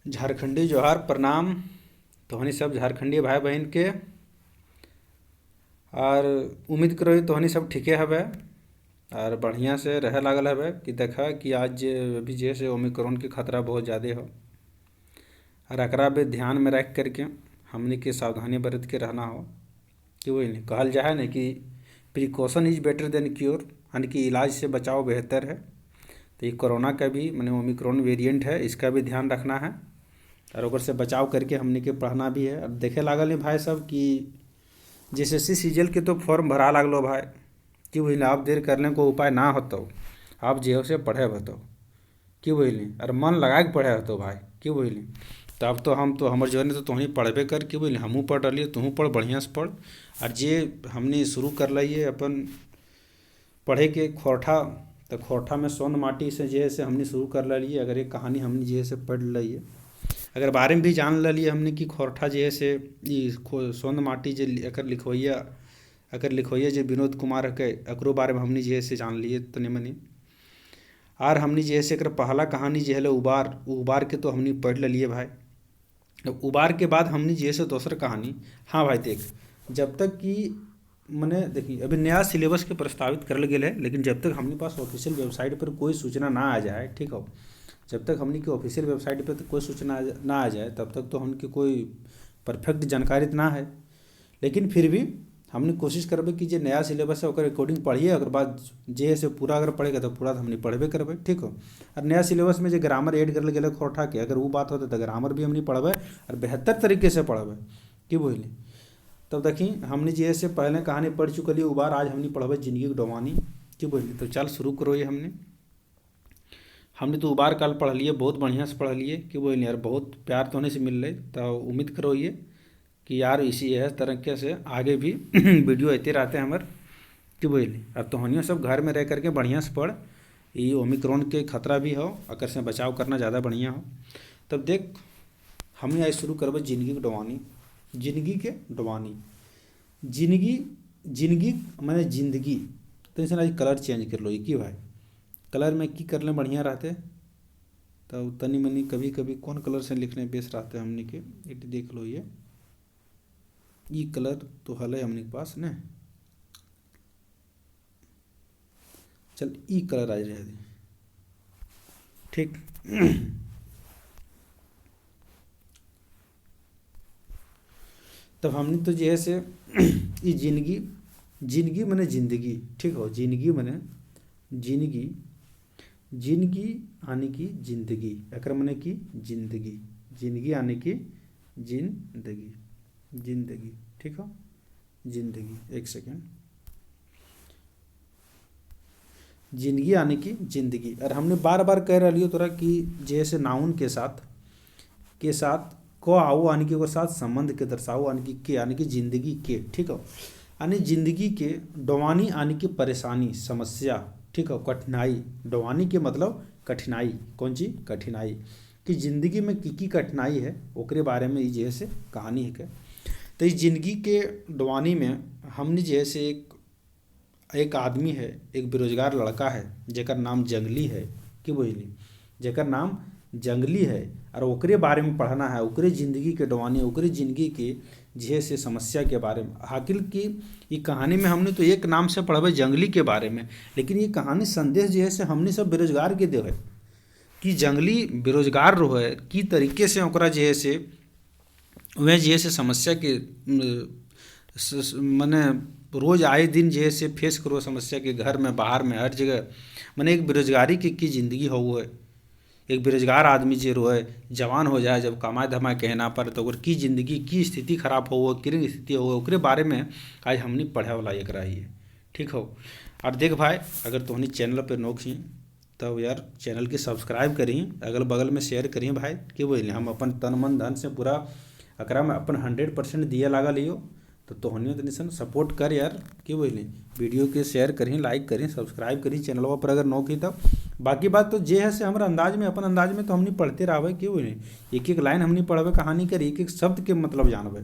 झारखंडी जोहार प्रणाम। तोहनी सब झारखंडी भाई बहन के और उम्मीद करो तोहनी सब ठीके हवे और बढ़िया से रहे लागल हवे कि देखा कि आज अभी जैसे ओमिक्रॉन के खतरा बहुत ज़्यादा हो और एकरा पे ध्यान में रख करके हमनी के सावधानी बरत के रहना हो कि वही नहीं कहल जाए ना कि precaution is better than cure, यानी कि इलाज से बचाव बेहतर है। तो ये कोरोना का भी मैंने ओमिक्रॉन वेरिएंट है, इसका भी ध्यान रखना है और ओकर से बचाव करके हमने के पढ़ना भी है। और देखे लागल है भाई सब कि JSS सीजल के तो फॉर्म भरा लागलो भाई कि वही आप देर करने को उपाय ना होतो, आप जे से पढ़े होतो कि वही और मन लगा के पढ़े होतो भाई कि वही। तब तो हम तो हमारे जीवन में तो तुही पढ़बे कर कि वही हमहूँ पढ़ रही तुहूँ पढ़ बढ़िया से पढ़। और जे हमने शुरू कर लिये अपन पढ़े के खोरठा, तो खोरठा में सोंद माटी से जे है से हमने शुरू कर लिए। अगर एक कहानी हमने जे है से पढ़ ली, अगर बारे में भी जान लिए हमने कि खोरठा जे है से सोंद माटी जे अकर लिखवैया जे विनोद कुमार है एकरो बारे में हमने जे है से जान लिए तनी मनी। और हमने जे है से पहला कहानी जे है उबार के तो हमने पढ़ लिए भाई। उबार के बाद हमने जे है से दोसर कहानी, हाँ भाई देख, जब तक कि मैंने देखी अभी नया सिलेबस के प्रस्तावित करल गेल है, लेकिन जब तक हमने पास ऑफिशियल वेबसाइट पर कोई सूचना ना आ जाए, ठीक हो, जब तक हमने की ऑफिशियल वेबसाइट पर तो कोई सूचना ना आ जाए तब तक तो हमने कोई परफेक्ट जानकारी तो ना है। लेकिन फिर भी हमने कोशिश करबे कि जे नया सिलेबस है ओकर अकॉर्डिंग पढ़िए, अगर बाद जे है से पूरा अगर पढ़ेगा तो पूरा तो हमने पढ़बे करबे, ठीक हो। और नया सिलेबस में जो ग्रामर ऐड करल गेल खोरठा के, अगर वो बात होता तो ग्रामर भी हमने पढ़बे और बेहतर तरीके से पढ़बे कि बोली। तब देखी हमने जे है से पहले कहानी पढ़ चुकली उबार, आज हमने पढ़बे जिंदगी की डोमानी कि बोली। तो चल शुरू करो ये हमने तो उबार कल पढ़ लिए, बहुत बढ़िया से पढ़ लिए कि बोली यार, बहुत प्यार तो होने से मिल रही। तो उम्मीद करो ये कि यार इसी है तरीके से आगे भी वीडियो आते रहते हैं हमारे कि बोली। अब तोहनियों सब घर में रह करके बढ़िया से पढ़, ये ओमिक्रॉन के खतरा भी हो, अकर से बचाव करना ज़्यादा बढ़िया हो। तब देख हमने आज शुरू करबे जिंदगी की डोवानी। जिंदगी के डोवानी, जिंदगी जिंदगी मैंने जिंदगी तो इसे आज कलर चेंज कर लो ये कि भाई, कलर में की कर ले बढ़िया रहते। तो तनी मनी कभी कभी कौन कलर से लिखने बेस रहते हमने के, इट देख लो ये कलर तो हल है हमने के पास न, चल ई कलर आज रह दी, ठीक। तब हमने तो जो है से ये जिंदगी, जिंदगी मैंने जिंदगी, ठीक हो, जिंदगी मैंने जिंदगी, जिंदगी आने की जिंदगी, अकर मैंने की जिंदगी, जिंदगी आने की जिंदगी, जिंदगी, ठीक हो, जिंदगी, एक सेकेंड, जिंदगी आने की जिंदगी। और हमने बार बार कह रही हो तोरा कि जैसे नाउन के साथ को आओ यानी कि साथ संबंध के दर्शाओ, यानी कि के यानी कि जिंदगी के, ठीक हो, यानी जिंदगी के डोवानी यानी कि परेशानी समस्या, ठीक हो, कठिनाई। डोवानी के मतलब कठिनाई, कौन सी कठिनाई, कि जिंदगी में की कठिनाई है ओकरे बारे में ये जैसे कहानी है। तो इस जिंदगी के डोवानी में हमने जैसे एक आदमी है, एक बेरोजगार लड़का है जेकर नाम जंगली है कि बोली, जेकर नाम जंगली है और ओकरे बारे में पढ़ना है, ओकरे ज़िंदगी के डवानी, ओकरे ज़िंदगी के जे से समस्या के बारे में। हाकिल की ये कहानी में हमने तो एक नाम से पढ़बे जंगली के बारे में, लेकिन ये कहानी संदेश जो है से हमने सब बेरोजगार के दे है कि जंगली बेरोजगार रहे की तरीके से ओकरा जे है से वह जे से समस्या के मने रोज़ आए दिन जे से फेस करो समस्या के, घर में बाहर में हर जगह। मैंने एक बेरोजगारी की ज़िंदगी हो है, एक बेरोजगार आदमी जे रोए जवान हो जाए जब कमाए धमाए कहना पर, तो ओकर की ज़िंदगी की स्थिति खराब हो, किरण स्थिति हो, ओकरे बारे में आज हमने पढ़े वाला एक रही, ठीक हो। और देख भाई, अगर तोहनी चैनल पर नोक छी तब यार चैनल के सब्सक्राइब करी, अगल बगल में शेयर करी भाई कि बोले हम अपन तन मन धन से पूरा अकरा में अपन 100% दिए लागा लियो। तो तोहनियों तो निशन सपोर्ट कर यार कि बोले, वीडियो के शेयर करी, लाइक करी, सब्सक्राइब करी चैनल पर अगर नोक ही तब। बाकी बात तो जे है से हमारे अंदाज में, अपन अंदाज में तो हमने पढ़ते रहे कि बोले, एक एक लाइन हमने पढ़बे कहानी कर, एक एक शब्द के मतलब जानबे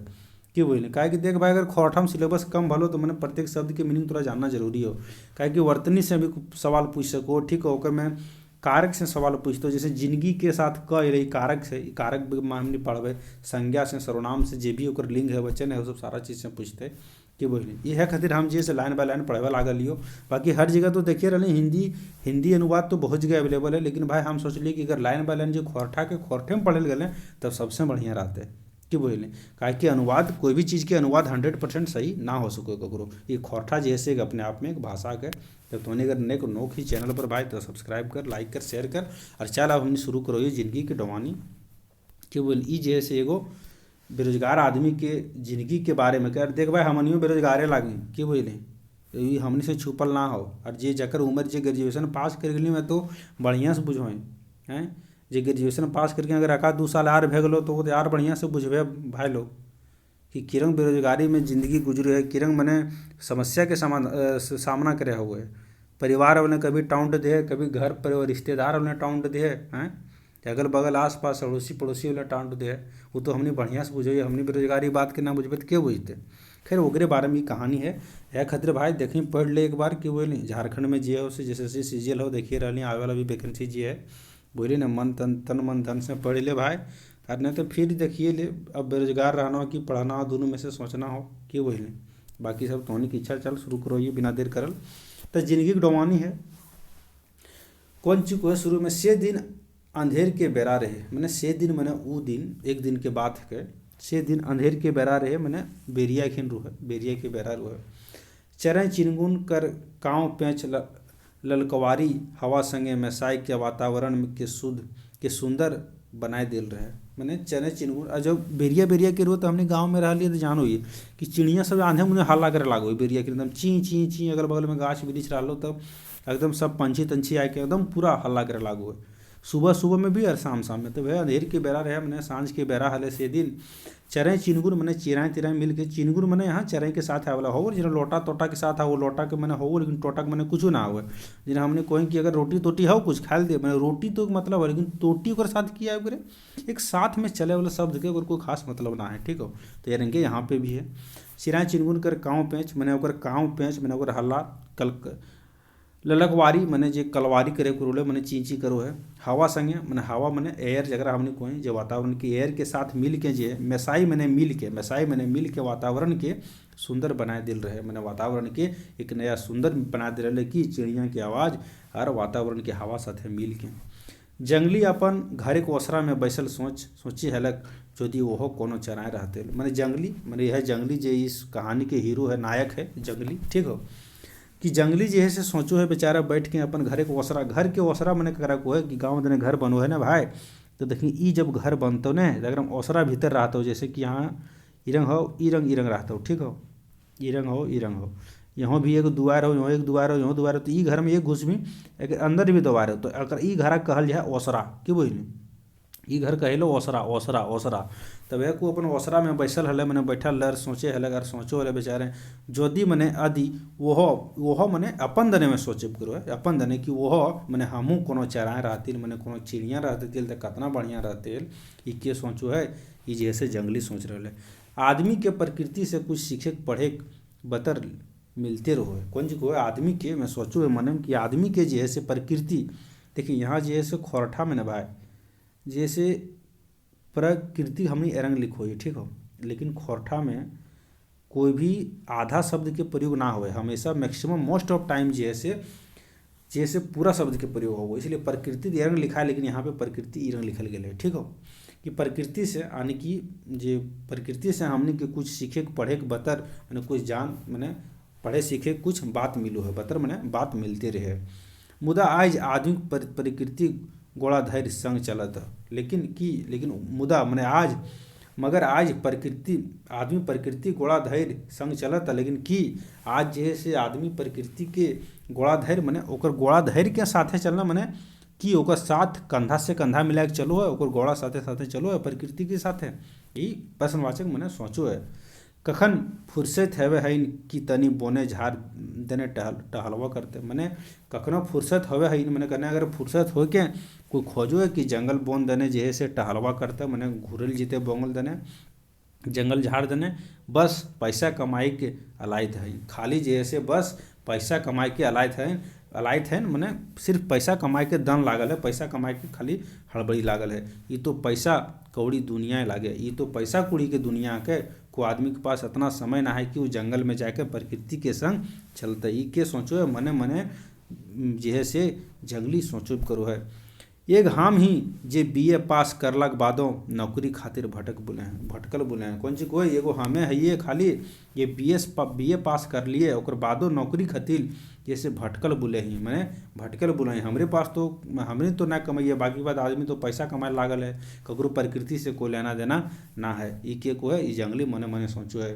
कि बोले। काहे कि देख भाई, अगर खोरठा में सिलेबस कम भलो तो मैंने प्रत्येक शब्द के मीनिंग थोड़ा जानना जरूरी हो, काहे कि वर्तनी से भी सवाल पूछ सको, ठीक हो, ओकर में कारक से सवाल पूछते हो, जैसे जिंदगी के साथ क रही कारक से, कारक भी हमने पढ़बे, संज्ञा से, सर्वनाम से, जे भी ओकर लिंग है, वचन है, वो सब सारा चीज़ से पूछते कि बोलिए। यह खातिर हम जैसे लाइन बाय लाइन पढ़े लागल हो। बाकी हर जगह तो देखिए रही हिंदी अनुवाद तो बहुत जगह अवेलेबल है, लेकिन भाई हम सोचलिए कि अगर लाइन बाय लाइन जो खोरठा के खोरठे में पढ़े गए तब सबसे बढ़िया रहते कि बोले। काहे कि अनुवाद, कोई भी चीज़ के अनुवाद 100% सही ना हो सको ककरो। ये खोरठा जैसे एक अपने आप में एक भाषा के। जब तुमने अगर नेक नोक ही चैनल पर भाई तो सब्सक्राइब कर, लाइक कर, शेयर कर। और चल अब हमने शुरू करो ये जिंदगी के डवानी कि बोले। ई जैसे एगो बेरोजगार आदमी के जिंदगी के बारे में कर देख भाई, हमनियो बेरोजगारे लागी कि बोले। हमने से छुपल ना हो। और जे जकर उम्र जे ग्रेजुएशन पास कर गई में तो बढ़िया से बुझो हैं। जे ग्रेजुएशन पास करके अगर एका 2 साल आर भे गलो तो यार बढ़िया से बुझबे भाई लोग कि किरंग बेरोजगारी में ज़िंदगी गुजरे है, किरंग मने समस्या के सामना करे हुए। परिवार वाले कभी टाउंट दे, कभी घर पर रिश्तेदार वाले टाउंट दे हैं, अगल बगल आस पास अड़ोसी पड़ोसी वाले टाउंट दे। वो तो हमने बढ़िया से बुझे, हमने बेरोजगारी बात के ना बुझबे तो क्या बुझते। खैर ओकरे बारे में कहानी है। यह खतरे भाई देखी पढ़ ले एक बार कि बोले झारखंड में जे हो से जैसे सीजीएल हो देखिए रही आवे वाला भी वैकेंसी जी है। बोले ना तन मन धन से पढ़ ले भाई, और नहीं तो फिर देखिए ले अब बेरोजगार रहना हो कि पढ़ना हो, दोनों में से सोचना हो कि वही ले। बाकी सब तोहनी की इच्छा, चल शुरू करो ये बिना देर करल। तो जिंदगी की डवानी है कौन चीज को है। शुरू में से दिन अंधेर के बेरा रहे, मैंने से दिन मैंने वो दिन एक दिन के बाद के से दिन अंधेर के बेरा रहे, मैंने बेरिया खिन रू है, बेरिया के बेरा रू है। चरें चिनगुन कर काँव पेंच ललकवारी हवा संगे मैसाई के वातावरण के सुंदर बनाए दिल रहे। मैंने चने चिनगुन और जब बेरिया बेरिया के रो तो हमने गांव में रह लिए तो जानो ये कि चिड़िया सब आंधे मुझे हल्ला करे लागो बेरिया के एकदम ची ची ची, अगल बगल में गाछ वृक्ष रहो तब एकदम सब पंछी तंछी आए के एकदम पूरा हल्ला करे लागो। सुबह सुबह में भी और शाम शाम में तो भैया अंधेर के बेरा रहे, मैंने सांझ के बेरा हले से दिन चरें चिनगुर मैंने चिराएँ तिराएँ मिल के चिनगुर मैंने यहाँ चरें के साथ आवेला हो, जिन्हें लोटा तोटा के साथ है वो लोटा के मैंने हो, लेकिन टोटा के मैंने कुछ ना हुए। जिन्हें हमने कोई कि अगर रोटी तोटी हो कुछ खाए दे, मैंने रोटी तो मतलब है, लेकिन तोटी के साथ किया है करे एक साथ में चले वाले शब्द के कोई खास मतलब ना है। ठीक हो तो ये रंगे यहाँ पे भी है। चिराएँ चिनगुन कर काँव पेंच मैंने ओकर काँव पेंच मैंने ओकर हल्ला कल ललकवारी मैंने जे कलवारी करे कुरोले मैंने चींची करो है। हवा संगे मैंने हवा मैंने एयर जगह हमने कोई जो वातावरण के एयर के साथ मिल के जे मैसाई मैंने मिल के वातावरण के सुंदर बनाए दिल रहे। मैंने वातावरण के एक नया सुंदर बनाए दिल रहे कि चिड़िया की आवाज़ और वातावरण के हवा साथ मिल के। जंगली अपन घर के ओसरा में बैसल सोची हलक यदि वह कोनो चराए रहते। मैंने जंगली मैंने यह जंगली जो इस कहानी के हीरो है, नायक है जंगली। ठीक हो कि जंगली जे है से सोचो है बेचारा बैठ के अपन घर के ओसरा मैंने करा को है कि गाँव देने घर बनो है ना भाई। तो देखिए ई जब घर बनतो न अगर हम ओसरा भीतर रहता हो, जैसे कि यहाँ इरंग हो इरंग रहता हो। ठीक हो इरंग हो यहाँ भी एक दुआर हो, यहाँ एक दुआर हो, यहाँ दुआर हो, तो ई घर में एक घुस भी एक अंदर भी दुआर हो। तो अगर ई घर कहल जाए ओसरा कि बोली ई घर कहे लो ओसरा तब एक अपन ओसरा में बैसल हले मैंने बैठल लर सोचे हले अगर सोचो हले बेचारे जोदी मने आदि वह मने अपन दने में सोचे करो है अपन दने कि वह मने हमू कोनो चराए रहती मने कोनो चिड़िया रहती तो कितना बढ़िया रहते। ई के सोचो है ई जैसे जंगली सोच रहे। आदमी के प्रकृति से कुछ सीखे पढ़े बतर मिलते रहो कौन जी को आदमी के मैं सोचो है मन कि आदमी के जैसे प्रकृति देखिए यहाँ जैसे खोरठा में न भाई जैसे प्रकृति हमने एरंग लिखो है। ठीक हो लेकिन खोरठा में कोई भी आधा शब्द के प्रयोग ना हो, हमेशा मैक्सिमम मोस्ट ऑफ टाइम जैसे पूरा शब्द के प्रयोग हो, इसलिए प्रकृति एरंग लिखा है लेकिन यहाँ पे प्रकृति इरंग लिखल गया है। ठीक हो कि प्रकृति से यानी कि जे प्रकृति से हमने के कुछ सीखे पढ़े के बतर मैंने कुछ जान मैंने पढ़े सीखे कुछ बात मिलो है बतर मैंने बात मिलते रहे। मुदा आज आदमी प्रकृति गोड़ा धैर्य संग चलत लेकिन मुदा मैंने आज मगर आज आदमी प्रकृति गोड़ा धैर्य संग चलत लेकिन कि आज जैसे आदमी प्रकृति के गोड़ा धैर्य मैंने ओकर गोड़ा धैर्य के साथे चलना मैंने कि ओकर साथ कंधा से कंधा मिला के चलो है, ओकर गोड़ा साथे साथे चलो है प्रकृति के साथ है। ये प्रश्नवाचक मैंने सोचो है कखन फुर्सत हवे है कि तनी बोने झाड़ देने टहलवा करते मैंने कखनो फुर्सत हवे है मैंने कहने अगर फुर्सत हो के कोई खोजो है कि जंगल बोन देने जे से टहलवा करते मैंने घूरल जीते बोंगल देने जंगल झाड़ देने बस पैसा कमाई के अलायत है खाली जैसे बस पैसा कमाई के अलायत है अलाइत है मने सिर्फ पैसा कमाए के दन लागल है, पैसा कमाए के खाली हड़बड़ी लागल है। ये तो पैसा कौड़ी दुनिया लागे, ये तो पैसा कुड़ी के दुनिया के को आदमी के पास इतना समय ना है कि वो जंगल में जाके प्रकृति के संग चलते। ई के सोचो है मने मने जे से जंगली सोचो करो है। एक हम ही जे बीए पास करलक बादो नौकरी खातिर भटकल बुले हैं। कौन चीज कोई एगो हमें है ये खाली ये बीए पास कर लिए ओकर बादो नौकरी खातिर जैसे भटकल बुले ही मैंने भटकल बुले हैं। हमरे पास तो हमने तो ना कमाइए, बाकी बात आदमी तो पैसा कमाए लागल है, ककरो प्रकृति से कोई लेना देना ना है। ई के को है ई जंगली मने मने सोचो है।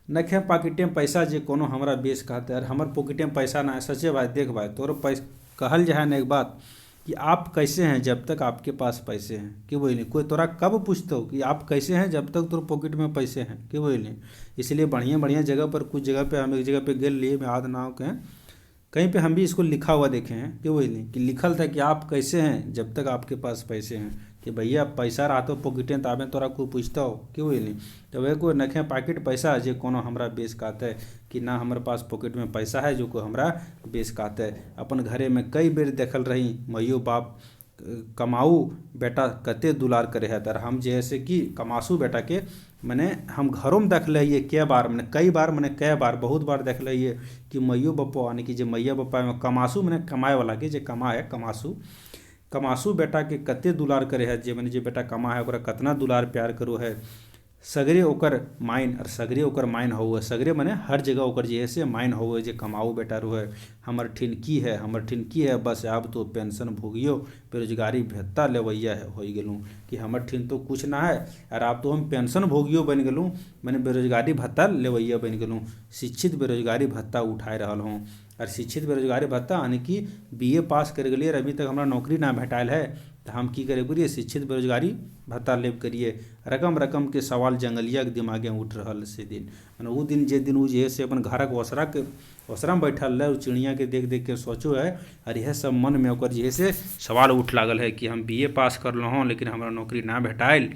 नखे पॉकेटे में पैसा जे कोनो हमरा बेच कहते यार हमर पॉकेटे में पैसा ना है। सच्चे भाई देख भाई तोर पैसा कहल जाए ना एक बात कि आप कैसे हैं जब तक आपके पास पैसे हैं, कि बोली कोई तोरा कब पूछता हो कि आप कैसे हैं जब तक तोर पॉकेट में पैसे हैं, कि बोली। इसलिए बढ़िया बढ़िया जगह पर कुछ जगह पे हम एक जगह पे गेल लिए में याद ना हो के कहीं पे हम भी इसको लिखा हुआ देखे हैं, कि बोली कि लिखल था कि आप कैसे हैं जब तक आपके पास पैसे हैं, कि भैया पैसा रहा तो पॉकेटें ताबे तोरा कोई पूछता हो, कि बोली। तो वह कोई नखे पैकेट पैसा जे कोनो हमरा बेच कहते कि ना हमारे पास पॉकेट में पैसा है जो को हमरा बेच कहते। अपन घरे में कई बेर देखल रही मैयो बाप कमाऊ बेटा कते दुलार करे है तर हम जैसे कि कमासू बेटा के मैंने हम घरों में देख लिये कै बार मैंने कई बार मैंने कै बार बहुत बार देख लिये कि मैयो बप्पो यानी कि जे मैया बप्पा में कमासू मैंने कमाए वाला के जे कमा है कमासू बेटा के कते दुलार करे है जे मैंने जे बेटा कमा है ओकरा कतना दुलार प्यार करो है। सगरे ओकर माइन और सगरे ओकर माइन हो सगरे मने हर जगह ओकर जे से माइन हो जे कमाऊ बेटा रो है। हमर ठिनकी है बस अब तो पेंशन भोगियो बेरोजगारी भत्ता लेवैया है हो गेलूँ कि हमर ठिन तो कुछ ना है और अब तो हम पेंशन भोगियो बन गेलूँ मैंने बेरोजगारी भत्ता लेवैया बन गेलूँ। शिक्षित बेरोजगारी भत्ता उठाए रहल हूँ और शिक्षित बेरोजगारी भत्ता यानी कि बीए पास कर गलिए अभी तक हमरा नौकरी ना भेटाइल है तो हम की करे बोलिए शिक्षित बेरोजगारी भत्ता लेब करिए। रकम के सवाल जंगलिया के दिमागे उठ रहा से दिन मैंने वो दिन जे दिन वो जे से अपन घरक ओसरा में बैठल है चिड़िया के देख के सोचो है और यह सब मन में ओकर जे से सवाल उठ लागल है कि हम बीए पास कर लो हूँ लेकिन हमरा नौकरी ना भेटाइल।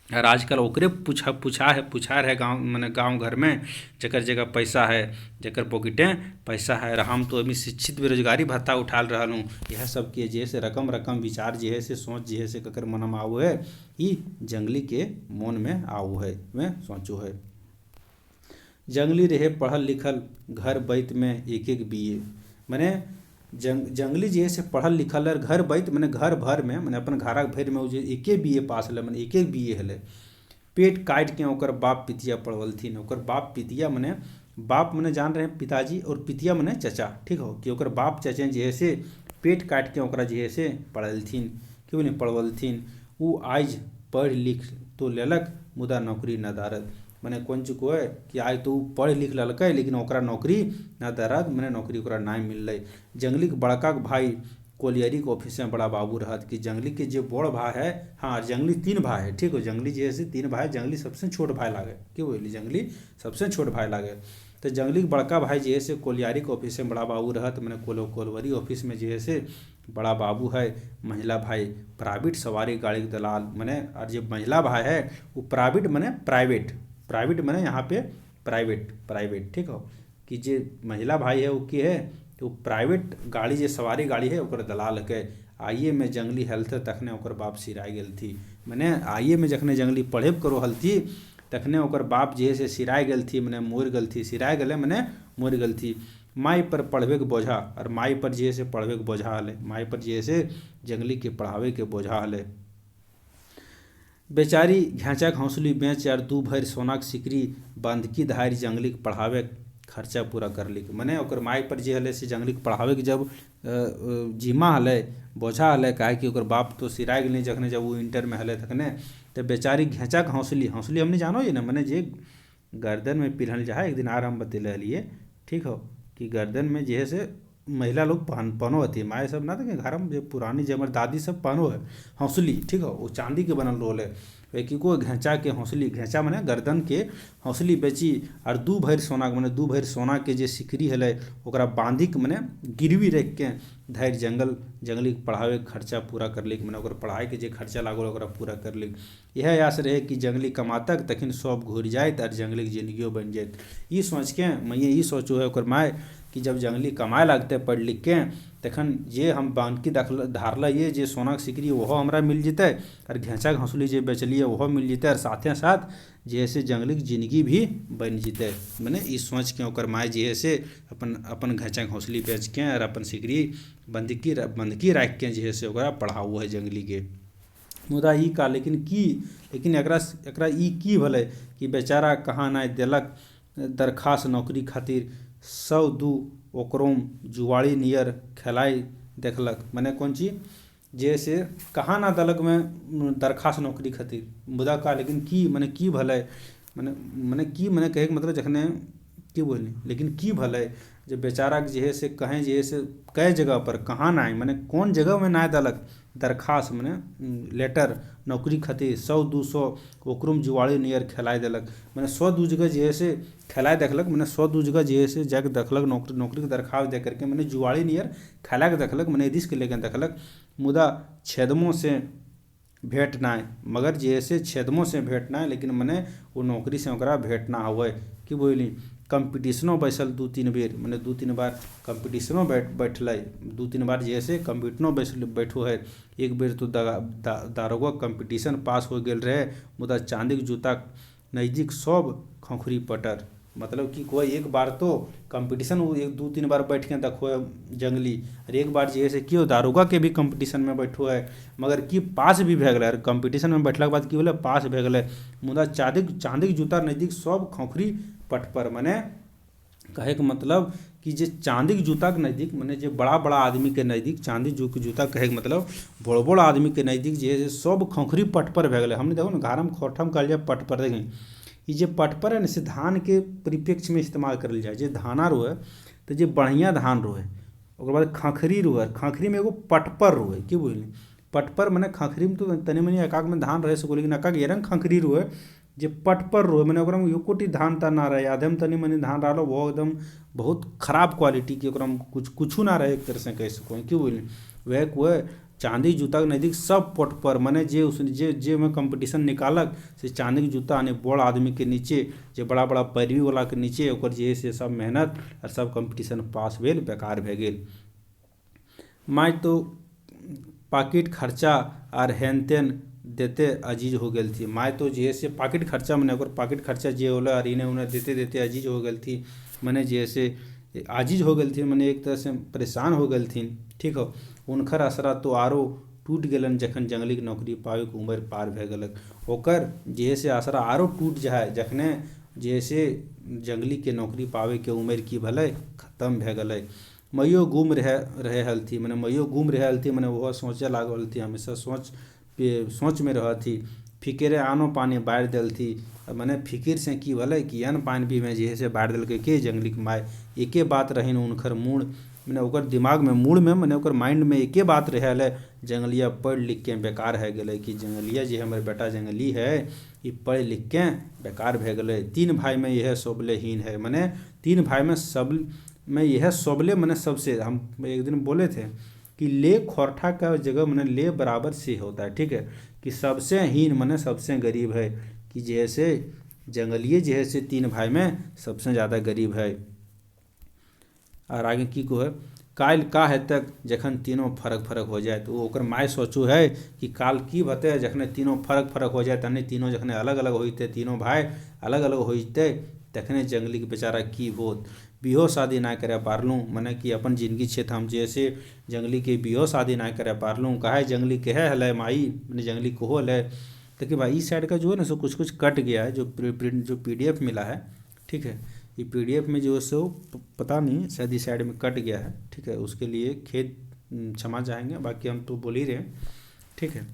और आजकल ओकरे पूछा है गाँव मैंने गाँव घर में जकर जगह पैसा है जकर पॉकेटें पैसा है और हम तो अभी शिक्षित बेरोजगारी भत्ता उठाल रहा हूँ। यह सब के जैसे रकम विचार जे है से सोच जे है से ककर मन में आओ है ई जंगली के मन में आओ है मैं सोचो है। जंगली रहे पढ़ल लिखल घर बैत में एक बीए मैंने जंगली जे से पढ़ल लिखल है घर बैत मैंने घर भर में मैंने अपन घर भर में जे एके बीए पास है मैंने एक बीए है पेट काट के ओकर बाप पितिया पढ़वलथिन। ओकर बाप पितिया मैंने बाप मैंने जान रहे हैं पिताजी और पितिया मैंने चचा ठीक हो कि ओकर बाप चचे जे से पेट काट के ओकरा जे से पढ़लथिन क्यों नहीं पढ़वलथिन। वो आज पढ़ लिख तो लेलक मुदा नौकरी न दारद मैंने कौन चुको है कि आज तो पढ़ लिख ललक लेकिन ओकरा नौकरी ना दरद मैंने नौकरी ओकरा ना मिल रही। जंगली के बड़का भाई कोलियरी के ऑफिस में बड़ा बाबू रहत कि जंगली के जो बड़ भाई है हाँ जंगली 3 भाई है ठीक हो जंगली जैसे 3 भाई जंगली सबसे छोट भाई लागे क्यों बोली जंगली सबसे छोट भाई लागे। तो जंगली के बड़का भाई जैसे कोलियारी के ऑफिस में बड़ा बाबू रहत मैंने कोलवरी ऑफिस में जैसे बड़ा बाबू है। महिला भाई प्राइवेट सवारी गाड़ी के दलाल मैंने और जो महिला भाई है वो प्राइवेट मैंने प्राइवेट मैंने यहाँ पे प्राइवेट ठीक हो कि जे महिला भाई है वो की है तो प्राइवेट गाड़ी जे सवारी गाड़ी है ओकर दलाल के। आइए में जंगली हेल्थ तखने ओकर बाप सिराय गेल थी मैंने आइए में जखने जंगली पढ़े करो हल थी तखने ओकर बाप जे से सिराय गेल थी मैंने मोर गल थी सिराय गले मैंने मोर गल थी। माई पर पढ़वे के बोझा और माई पर जे से पढ़वे के बोझा हले माई पर जे से जंगली के पढ़ावे के बोझा हले। बेचारी घैंचा घौंसली बेच और 2 भर सोनाक सिकरी बंधकी धारी जंगली के पढ़ावे खर्चा पूरा कर ली मैंने ओकर माई पर जे हले से जंगली के पढ़ावे के जब जिम्मा हले बोझा हले काहे कि ओकर बाप तो सिराय गेल जखने जब वो इंटर में हले तखने तो बेचारी घैंचा हौसली हमने जानो ये ना मैंने जे गर्दन में पिन्हल जा एक दिन आर हम बतेले लिए ठीक हो कि गर्दन में जे से महिला लोग पहनो होती है माए सब ना तो घर में जो पुरानी जो हमारी दादी सब पहनो है हौसली ठीक हो वो चांदी के बनल रोल है वे की को घेचा के हौसली, घेचा माने गर्दन के हौसली बेची और 2 भरि सोना माने 2 भरि सोना के जे सिकरी हलै ओकरा बांधी के माने गिरवी रख के धैर्य जंगली पढ़ावे के खर्चा पूरा करलिक, माने ओकर पढ़ाई के जे खर्चा लागल ओकरा पूरा करलिक। यह आस रहे कि जंगली कमातक तखन सब घुरि जाइत और जंगली के जिंदगियो बन जाइत। ई सोच के मैया ई सोचो है ओकर माय कि जब जंगली कमाए लगते पढ़ लिख के तखन जे हम बांधकी धारलिए जे सोना के सिकरी ओहो हमरा मिल जेतै और घेचा के हंसुली जे बेचलिए ओहो मिल जेतै और साथे साथ जे है से जंगली के जिंदगी भी बन जेतै। माने ई सोच के ओकर माय जे है से अपन घेचा के हंसुली बेच के और अपन सिकरी बंधकी राख के जे है से ओकरा पढ़ाओ है जंगली के। मुदा ई का लेकिन एकरा ई की भले कि बेचारा कहाँ नहीं देलक दरखास्त नौकरी खातिर 102 ओकरोम जुआड़ी नियर खेलाई देखलक। माने कौन चीज जैसे कहाँ ना दलक में दरखास्त नौकरी खातिर, मुदा का लेकिन की माने की भले माने की माने कहे के मतलब जखने की बोली लेकिन की भले जब बेचारा के जे है से कहें जे है से कई जगह पर कहाँ ना माने कौन जगह में ना दलक दरखास्त माने लेटर नौकरी खातिर 100-200 ओकरोम जुआड़ी नियर खेलाए देलक। माने 100-2 जगह जे है से खेलाए देखलक, माने 100-2 जगह जे है से जाके देखलक नौकरी के दरखास्त दे करके माने जुआड़ी नियर खेला के देखलक, माने दिश के लेके देखलक। मुदा छेदमों से भेंट ना, मगर जे है से छेदमों से भेंट ना, लेकिन माने वो नौकरी से ओकरा भेंट ना हुए कि बोली। कंपटीशनों बैसल 2-3 बेर, माने 2-3 बार कंपटीशनों बैठल 2-3 बार जे है से कंपटीशनों बैठो है। एक बेर तो दारोगा कंपटीशन पास हो गेल रहे, मुदा चांदी के जूता नज़दीक सब खोखरी पटर। मतलब कि कोई एक बार तो कंपटीशन 1-2-3 बार बैठ के देखो है जंगली, और एक बार जे है से क्यों दारोगा के भी कंपटीशन में बैठो है मगर कि पास भी भे गए। कंपटीशन में बैठला के बाद की बोले पास भे गए, मुदा चांदी के जूता नज़दीक सब खोखरी पट पर। माने कहे के मतलब कि जे चांदी के जूता के नज़दीक माने जे बड़ा बड़ा आदमी के नज़दीक चांदी के जूता कहे के मतलब बड़ बड़ आदमी के नज़दीक जे सब खोखरी पट पर भे गए। हमने देखो ना घारम खोठम कहल जाए पट पर, देखें ये जे पट पर है ना से धान के परिप्रेक्ष्य में इस्तेमाल करल जाए। जे धाना रोए तो जे बढ़िया धान रोए ओकर बाद खखरी रोए, खखरी में एगो पटपर रोए की बोली। पटपर माने खखरी में तो तनी मनी एकाक में धान रहे सको, लेकिन एकाक एरंग खखरी रोए जे पटपर रोए माने ओकरा में एकोटी धान ता ना रहे, आधे में तनी मनी धान रहलो वो एकदम बहुत खराब क्वालिटी के, ओकरा में कुछ ना रहे एक तरह से कह सको की बोली। वह चांदी जूता के नज़दीक सब पट पर माने जे में कंपटीशन निकालक से चांदी के जूता यानी बड़ आदमी के नीचे जे बड़ा बड़ा पैरवी वाला के नीचे ओकर जे से सब मेहनत और सब कंपटीशन पास भेल बेकार भे गेल। माय तो पाकिट खर्चा और हेन तेन देते अजीज हो गई थी। माय तो जे से पाकिट खर्चा मैंने ओकर पाकिट खर्चा जे होला और इन्हें उन्हें देते देते अजीज हो गई थी, मैंने जैसे आजीज हो गई थी, मैंने एक तरह से परेशान हो गई थी। ठीक हो, उनकर असरा तो आरो टूट गलन जखन जंगली के नौकरी पावे के उम्र पार भे गलक। ओकर जैसे असरा आरो टूट जाए जखने जैसे जंगली के नौकरी पावे के उम्र की भले खत्म भे गए। मैयो गुम रहे हल थी, मैंने मैयो गुम रहे हल थी, मैंने वह सोचे लागल थी, हमेशा सोच में रह थी। फिक्रे आनो पानी बाढ़ दिल थी, मैंने फिकिर से की भले कि अन पानी भी में जे से बाढ़ दिल के जंगली के माय एके बात रही उनकर मूड मैंने ओकर दिमाग में मूड में मैंने ओकर माइंड में एके बात रहे जंगलिया पढ़ लिख के बेकार है गए कि जंगलिया जे हमारे बेटा जंगली है ये पढ़ लिख के बेकार भे गए। 3 भाई में यह सोबले हीन है, मैंने 3 भाई में सब में यह सोबले मैंने सबसे हम एक दिन बोले थे कि ले खोरठा का जगह मैंने ले बराबर से होता है। ठीक है, कि सबसे हीन मैंने सबसे गरीब है, कि जैसे जंगलिए जैसे 3 भाई में सबसे ज़्यादा गरीब है। और आगे की को है काल का है तक जखन तीनों फर्क हो जाए, तो ओकर माय सोचू है कि काल की बते जखने तीनों फर्क हो जाए, तने तीनों जखने अलग अलग होते तीनों भाई अलग अलग होते तखने जंगली के बेचारा की होत बिहो शादी ना करे पारलूँ। मैंने कि अपन जिंदगी क्षेत्र हम जैसे जंगली के बिहो शादी ना करे पारलूँ। कहा जंगली कहे हल माई मैंने जंगली को हल है। देखिए भाई इस साइड का जो है ना सो कुछ कट गया है, जो PDF मिला है। ठीक है, ये PDF में जो है सो पता नहीं शायद इस साइड में कट गया है। ठीक है, उसके लिए खेद क्षमा चाहेंगे, बाकी हम तो बोल ही रहे हैं। ठीक है,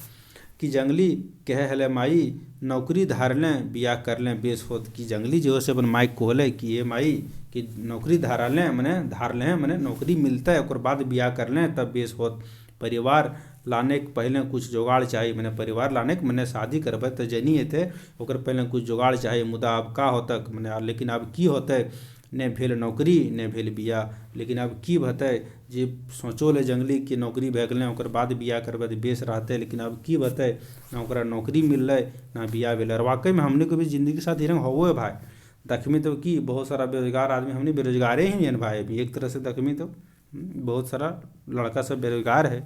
कि जंगली कहे हले माई नौकरी धार लें बिया कर लें बेस होत। कि जंगली जो है अपन माई कोहले कि ये माई कि नौकरी धार लें मैंने नौकरी मिलता है और बाद बिया कर लें तब बेस होत। परिवार लाने के पहले कुछ जुगाड़ चाहिए, मैंने परिवार लाने के मैंने शादी करबे तो जनिए थे ओकर पहले कुछ जुगाड़ चाहिए। मुदा अब का होतक मैंने लेकिन अब की होते, ने भेल नौकरी ने भेल बियाह। लेकिन अब की भते जे सोचो ले जंगली कि नौकरी भए गेलै ओकर बाद बियाह करबै तऽ बेस रहतै, लेकिन अब की भते ना ओकरा नौकरी मिललै ना बियाह भेलै। और वाकई में हमने को भी जिंदगी के साथ हिरंग होवो है भाई। दखमी तो कि बहुत सारा बेरोजगार आदमी, हमने बेरोजगारे ही हैं भाई अभी एक तरह से दखमी तो बहुत सारा लड़का सब बेरोजगार है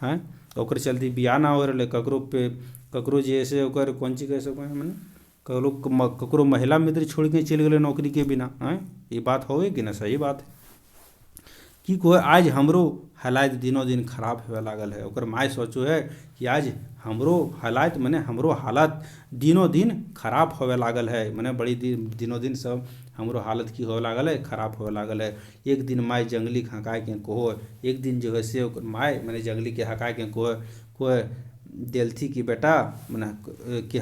हैं। ओकर चलते बियाह ना हो रहा ककरो पे, ककरो जैसे ओकर कौन चीज कह सको मैंने ककरो महिला मित्र छोड़ के चल गए नौकरी के बिना हैं। ये बात होवे कि ना सही बात है कि कोई आज हमरो हालात दिनों दिन खराब होवे लागल है। ओकर माय सोचो है कि आज हमरो हालात मैंने हमरो हालत दिनों दिन खराब होवे लागल है। मैंने बड़ी दिनों दिन सब हमरो हालत की होवे लागल है, खराब होवे लागल है। एक दिन माय जंगली के हकाय के कहो, एक दिन जो है से ओकर माय मैंने जंगली के हकाय के कहो कोई देलथी कि बेटा मैंने कि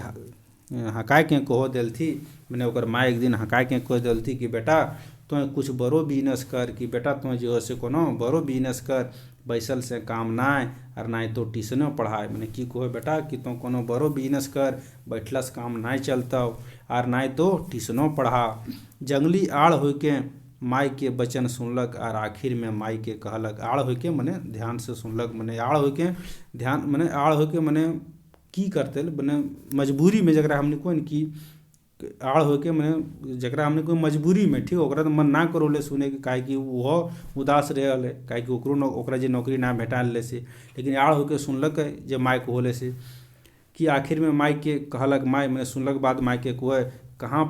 हकाय के कहो देलथी। मैंने ओकर माय एक दिन हकाय के कहो देलथी कि बेटा तो कुछ बड़ो बिजनेस कर, कि बेटा तो जो है से कोनो बड़ो बिजनेस कर, बैसल से काम नाय और ना तो ट्यूशनो पढ़ाए। मैंने की कहो बेटा कि तो कोनो बड़ो बिजनेस कर, बैठला से काम नाय चलता और ना तो ट्यूशनो पढ़ा। जंगली आड़ हो के माई के वचन सुनलक और आखिर में माई के कहलक। आड़ हो के मने ध्यान से सुनलक, मने आड़ हो के ध्यान मने आड़ हो के मने की करते मने मजबूरी में जरा हमने कोई की आड़ होके मैंने जरा हमने कोई मजबूरी में ठीक ओकरा तो मन ना करो ले सुने के, काहे कि वो उदास रहल है, काहे कि ओकरा जे नौकरी ना भेटाल ले से। लेकिन आड़ होके सुनलक जे माय को होले से कि आखिर में माय के कहलक। माय मैंने सुनलक बाद माय के कोई कहाँ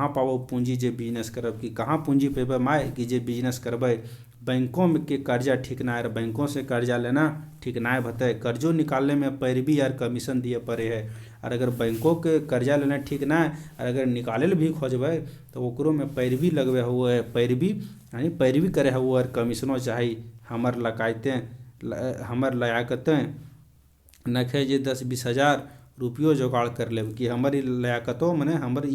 पाओ पूंजी जे बिजनेस करब, कि कहाँ पूंजी पेबे माय कि जे बिजनेस करबै। बैंकों में के कर्जा ठीक ना है, बैंकों से कर्जा लेना ठीक ना है भते। कर्जो निकालने में पैरवी यार कमीशन दिए पड़े है। और अगर बैंकों के कर्जा लेना ठीक ना है और अगर निकाले भी खोजबै तो ओकरो में पैरवी लगवे हुए है, पैरवी यानी पैरवी करे हुए और कमीशनो चाहिए। हमर लकायते हमर लायकतें नखे जे 10-20 हज़ार रुपयो जुगाड़ कर लेब, कि हमर लायकतो मने हमर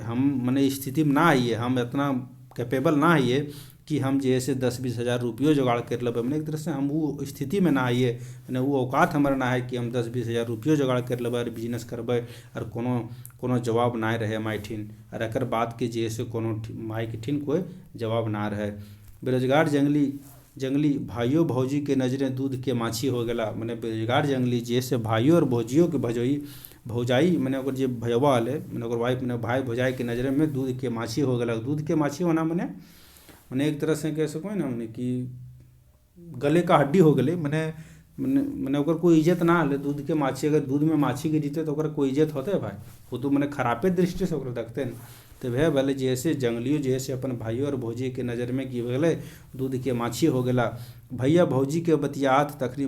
हम मने स्थिति में ना आइए, हम इतना कैपेबल ना आइए कि हम जैसे 10-20 हज़ार रुपयो जुगाड़ कर लेबै। मैंने एक तरह से हम वो स्थिति में ना आइए, मैंने वो औकात हमारा ना है कि हम 10-20 हज़ार रुपयो जुगाड़ कर लेबै और बिजनेस करबै और कोनो जवाब ना रहे माय ठिन। और एकर बात के जैसे कोनो माय के ठिन कोई जवाब ना रहे। बेरोजगार जंगली भाइयों भौजी के नज़रें दूध के माछी हो गला। मैंने बेरोजगार जंगली जैसे भाइयों और भौजियों के भौजाई मैंने ओकर जे भैया वाले मैंने ओकर वाइफ मैंने भाई भौजाई के नज़र में दूध के माछी हो गला। दूध के माछी होना मैंने एक तरह से कह सको ना मैंने कि गले का हड्डी हो गले। मैंने ओकर कोई इज्जत ना हले। दूध के माछी अगर दूध में माछी के जीते तो ओकर कोई इज्जत होते है भाई, वो तो मैंने खराबे दृष्टि से ओकर देखते हैं। तो वह भले जैसे जंगलियों जैसे अपन भाइयों और भौजी के नज़र में की गले दूध के माछी हो गला। भैया भौजी के बतियात तकरी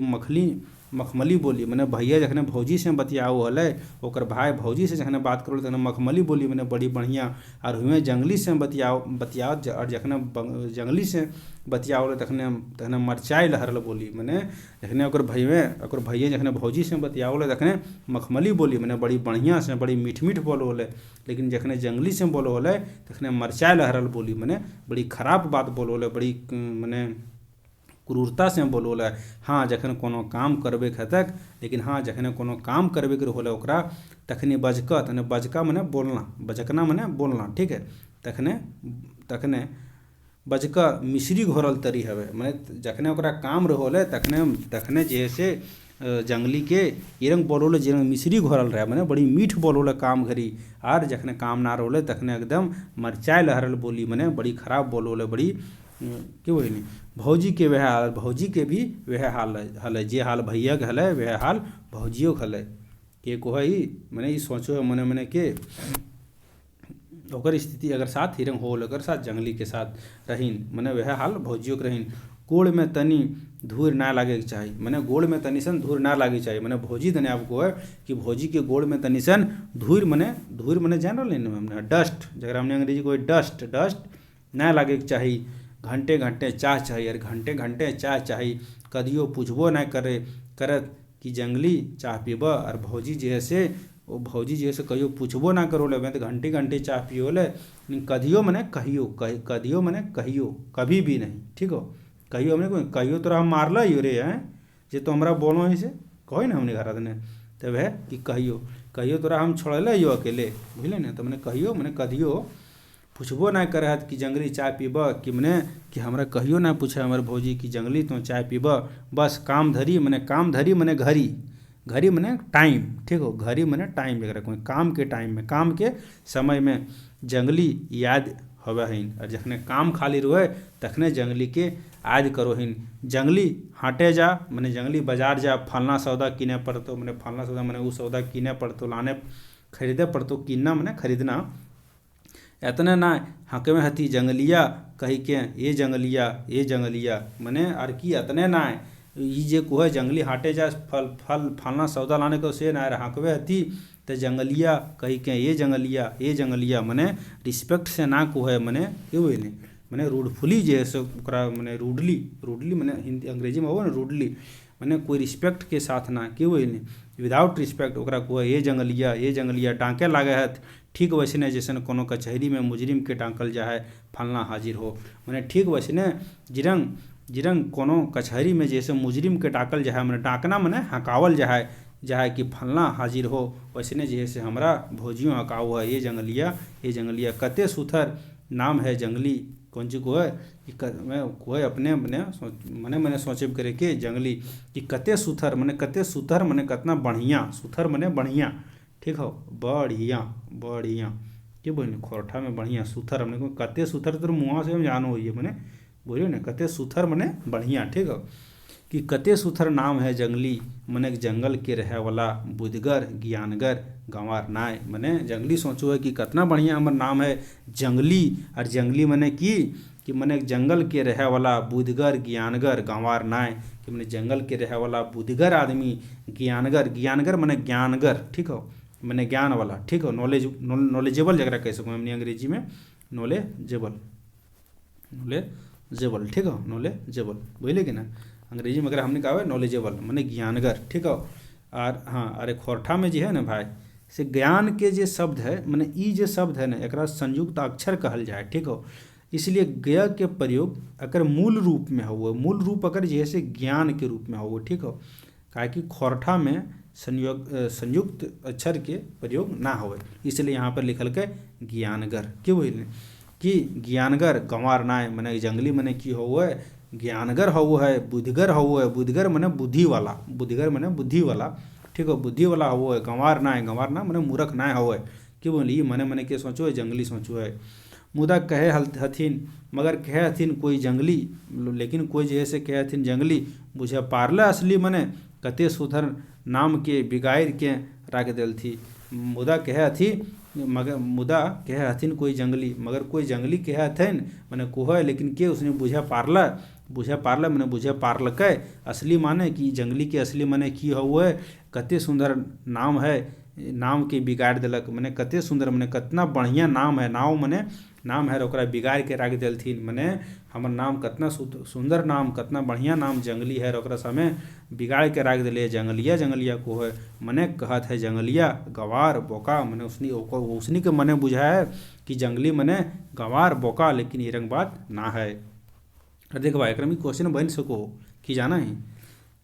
मखमली बोली, मैंने भैया जखने भौजी से बतियाओ हले ओकर भाई भौजी से जखने बात करो तखने मखमली बोली मैंने बड़ी बढ़िया। और हुए जंगली से बतियाओ और जखने जंगली से बतियाओ तखने मरचाई लहरल बोली। मैंने जखने ओकर भैया जखने भौजी से बतियाओ तखने मखमली बोली मैंने बड़ी बढ़िया से बड़ी मीठ बोलो होले। लेकिन जखने जंगली से बोलो होले तखने मरचाई लहरल बोली मैंने बड़ी खराब बात बोलो होले, बड़ी मैंने क्रूरता से बोलो है। हाँ जखन कोनो काम करबे खतक, लेकिन हाँ जखने कोनो काम करबे कर होले ओकरा तखने बजका मने बोलना, बजकना मने बोलना ठीक है। तखने बजका मिश्री घोरल तरी हवे, मैंने जखने ओकरा काम रहोले तखने जैसे जंगली के इरंग बोलोले जिरंग मिश्री घोरल रहे मैंने बड़ी मीठ बोलोले काम घरी। और जखने काम ना रहोले तखने एकदम मरचाई लहरल बोली मैंने बड़ी खराब बोलोले, बड़ी क्यों वही नहीं। भौजी के वह हाल, भौजी के भी वह हाल हल, जे हाल भैया के हल वह हाल भौजियों के हल। के को है मैंने ये सोचो है मने के ओकर स्थिति अगर साथ हिरंग हो अगर साथ जंगली के साथ रहीन मैंने वह हाल भौजियों के रहीन। गोड़ में तनी धूर ना लागे के चाहिए, मैंने गोड़ में तनी सन धूर ना लागे चाहिए। मैंने भौजी तने आपको है कि भौजी के गोड़ में तनी सन धूर मैंने जान रहा हमने डस्ट जगह हमने अंग्रेजी को डस्ट ना लागे के चाहिए। घंटे चाह चाहिए और घंटे चाह चाहिए। कदियो पूछबो ना करत कि जंगली चाह पीब और भौजी जैसे कहियो पूछबो ना करो ले तो घंटे चाह पियो ले। कदियो मैंने कहियो मैंने कहियो कभी भी नहीं ठीक हो। कहियो हमने कहियो तोरा हम मारल यो रे हैं जे तो हमरा बोलो ही से कहो ना हमने घर ने तब है कि कहियो तोरा हम छोड़ले यो अकेले बुझले ना। तो मैंने कहियो मैंने कहियो पूछबो ना करे कि जंगली चाय पीब कि मैंने कि हमरा कहियो ना पूछे हमारे भौजी कि जंगली तो चाय पीब, बस काम धरी मैंने घड़ी मैंने टाइम, ठीक हो, घड़ी मैंने टाइम जगह रखो काम के टाइम में काम के समय में जंगली याद हवे हिन। और जखने काम खाली रहे तखने जंगली के याद करो हिन। जंगली हाटे जा मैंने जंगली बाजार जा फलना सौदा किने पड़तो, मैंने फलना सौदा मैंने वो सौदा किने पड़तो, लाने खरीदे पड़तो, किनना मैंने खरीदना। इतने ना हक में हती जंगलिया कही के ये जंगलिया मैंने और की इतने ना ये जे को है जंगली हाटे जा फल फलना सौदा लाने को से ना हकवे हती तो जंगलिया कही के ये जंगलिया मैंने रिस्पेक्ट से ना को है मैंने क्यों नहीं मैंने रूडफुली जे है ओकरा मैंने रूडली मैंने हिंदी अंग्रेजी में हो ना रूडली मैंने कोई रिस्पेक्ट के साथ ना क्यों नहीं विदाउट रिस्पेक्ट ओकरा को है ये जंगलिया डांके लागे है। ठीक वैसने जैसे कोनो कचहरी में मुजरिम के डांकल जाए फलना हाजिर हो, मैंने ठीक वैसने जिरंग कोनो कचहरी में जैसे मुजरिम के डाकल जाए मैंने डाकना मैंने हकावल जाए कि फलना हाजिर हो, वैसने जैसे हमरा भौजियों हकाव है ये जंगलिया कते सुथर नाम है जंगली कौन ची को है मैं को है अपने मैंने सोचे करे के जंगली कि कते सुथर मैंने कतना बढ़िया, सुथर मैंने बढ़िया, ठीक हो, बढ़िया के बोले खोरठा में बढ़िया सुथर हमने कते सुथर तो मुँह से हम जानो हुई है मैंने बोलिए ना कते सुथर मैंने बढ़िया, ठीक हो, कि कते सुथर नाम है जंगली मैंने जंगल के रहे वाला बुद्धगर ज्ञानगर गंवार नाय। मैंने जंगली सोचो है कि कितना बढ़िया हमार नाम है जंगली, और जंगली मैंने कि मैंने जंगल के रहे वाला बुद्धगर ज्ञानगर गंवार नाय, कि मैंने जंगल के रहे वाला बुद्धगर आदमी ज्ञानगर मैंने ज्ञानगर, ठीक हो, मैंने ज्ञान वाला, ठीक हो, नॉलेजेबल जगह कह सकूँ हमने अंग्रेजी में नॉलेजेबल, ठीक हो, नॉलेजेबल बोले कि ना अंग्रेजी में अगर हमने कहा है नॉलेजेबल मैंने ज्ञानगर, ठीक हो। और हाँ अरे खोरठा में जो है ना भाई से ज्ञान के जे शब्द है मैंने ई जे शब्द है ना एक संयुक्त अक्षर कहल जाए, ठीक हो, इसलिए ज्ञ के प्रयोग अगर मूल रूप में मूल रूप अगर जैसे ज्ञान के रूप में हो, ठीक हो, काहे कि खोरठा में संयुक्त अक्षर के प्रयोग ना हो, इसलिए यहाँ पर लिखल के ज्ञानगर क्यों बोले कि ज्ञानगर गंवार नाय मैंने जंगली मैंने की हो ज्ञानगर हो है बुद्धगर मैंने बुद्धि वाला, ठीक हो, बुद्धि वाला हो गंवार ना मैंने मूर्ख ना हो क्यों बोली मैंने के सोचो है जंगली सोचो है। मुदा कहे हथिन मगर कहे हथिन कोई जंगली, लेकिन कोई जैसे कहे हथिन जंगली बुझे पारला असली मैंने कते सुधर नाम के बिगाड़ के रख दिल थी। मुदा कहे हथिन कोई जंगली मगर कोई जंगली कहे हथिन मैंने कोह है, लेकिन के उसने बुझे पारला मैंने बुझे पारलक असली माने कि जंगली के असली माने की हुए कते सुंदर नाम है, नाम के बिगाड़ दिलक मैंने कते सुंदर मैंने कितना बढ़िया नाम है, नाम है ओकरा बिगाड़ के रख दिलथिन मैंने हमर नाम कितना सुंदर नाम कितना बढ़िया नाम जंगली है ओकरा समय बिगाड़ के रख दिले जंगलिया को है मैंने कहत है जंगलिया गवार बोका मैंने उसनी के मने बुझाए कि जंगली मैंने गवार बोका, लेकिन ये रंग बात ना है। देखो भाई एक क्वेश्चन बन सको कि जाना है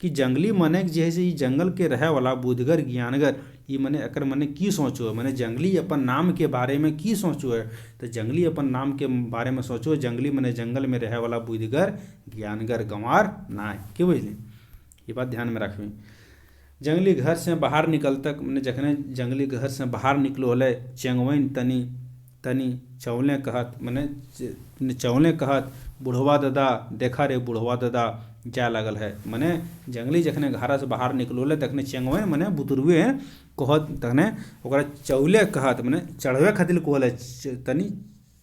कि जंगली मने जैसे ये जंगल के रहे वाला बुद्धगर ज्ञानगर ये मने अकर मने की सोचो है मैंने जंगली अपन नाम के बारे में की सोचो है, तो जंगली अपन नाम के बारे में सोचो जंगली मने जंगल में रहे वाला बुद्धगर ज्ञानगर गंवार ना है क्यों बुझली, ये बात ध्यान में रखवी। जंगली घर से बाहर निकल तक मैंने जखने जंगली घर से बाहर निकलो हले चेंगवैन तनी चौले कहत मैंने चौले कहत बुढ़वा दादा देखा रे बुढ़वा दादा जा लगल है। मैंने जंगली जखने घर से बाहर निकलो तखने चेंगवे मैंने बुतुरुए कहत तखने ओकरा चौले कहत मैंने चढ़वे खातिर कहले तनी